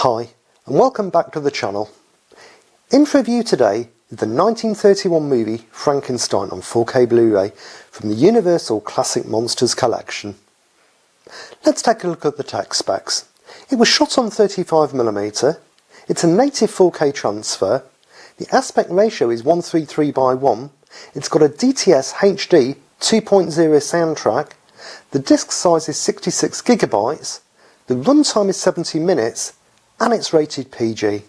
Hi, and welcome back to the channel. In for review today is the 1931 movie Frankenstein on 4K Blu-ray from the Universal Classic Monsters collection. Let's take a look at the tech specs. It was shot on 35mm, it's a native 4K transfer, the aspect ratio is 133:1, it's got a DTS HD 2.0 soundtrack, the disc size is 66GB, the runtime is 70 minutes, and it's rated PG.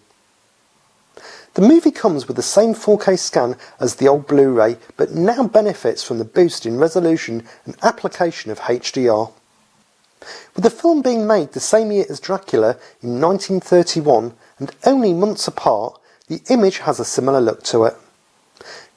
The movie comes with the same 4K scan as the old Blu-ray, but now benefits from the boost in resolution and application of HDR. With the film being made the same year as Dracula in 1931 and only months apart, the image has a similar look to it.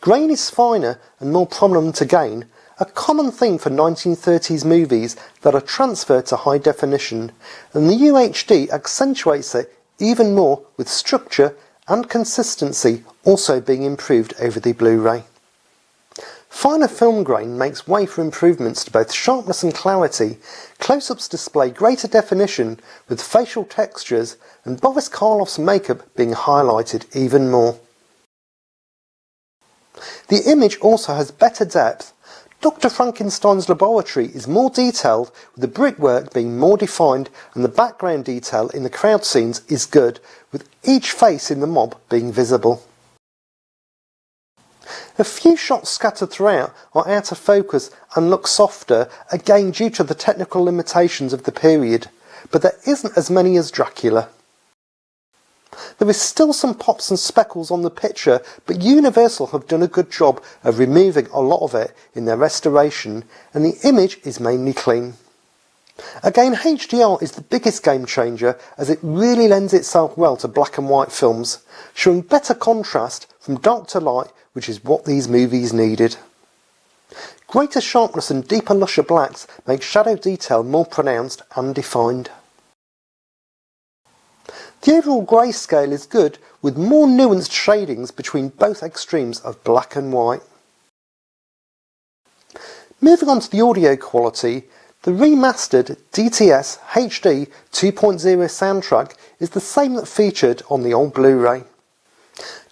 Grain is finer and more prominent again, a common thing for 1930s movies that are transferred to high definition, and the UHD accentuates it even more with structure and consistency also being improved over the Blu-ray. Finer film grain makes way for improvements to both sharpness and clarity, close-ups display greater definition with facial textures, and Boris Karloff's makeup being highlighted even more. The image also has better depth. Dr. Frankenstein's laboratory is more detailed, with the brickwork being more defined, and the background detail in the crowd scenes is good, with each face in the mob being visible. A few shots scattered throughout are out of focus and look softer, again due to the technical limitations of the period, but there isn't as many as Dracula. There is still some pops and speckles on the picture, but Universal have done a good job of removing a lot of it in their restoration, and the image is mainly clean. Again, HDR is the biggest game changer, as it really lends itself well to black and white films, showing better contrast from dark to light, which is what these movies needed. Greater sharpness and deeper lusher blacks make shadow detail more pronounced and defined. The overall grayscale is good, with more nuanced shadings between both extremes of black and white. Moving on to the audio quality, the remastered DTS HD 2.0 soundtrack is the same that featured on the old Blu-ray.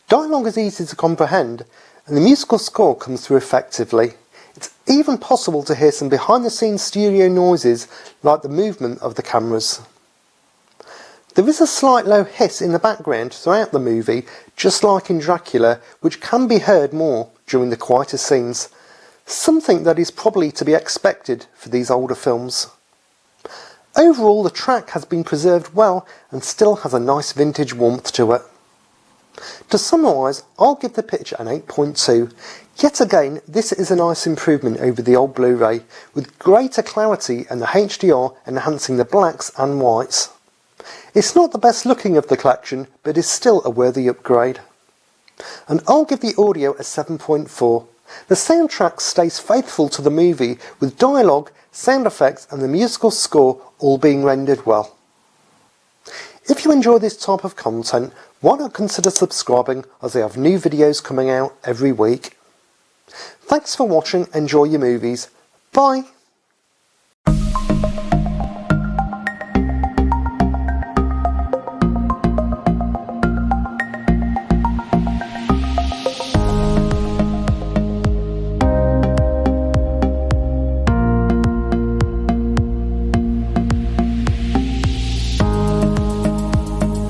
Dialogue is easy to comprehend, and the musical score comes through effectively. It's even possible to hear some behind-the-scenes studio noises, like the movement of the cameras. There is a slight low hiss in the background throughout the movie, just like in Dracula, which can be heard more during the quieter scenes, something that is probably to be expected for these older films. Overall, the track has been preserved well and still has a nice vintage warmth to it. To summarise, I'll give the picture an 8.2. Yet again, this is a nice improvement over the old Blu-ray, with greater clarity and the HDR enhancing the blacks and whites. It's not the best looking of the collection, but is still a worthy upgrade. And I'll give the audio a 7.4. The soundtrack stays faithful to the movie, with dialogue, sound effects and the musical score all being rendered well. If you enjoy this type of content, why not consider subscribing, as I have new videos coming out every week. Thanks for watching, enjoy your movies. Bye!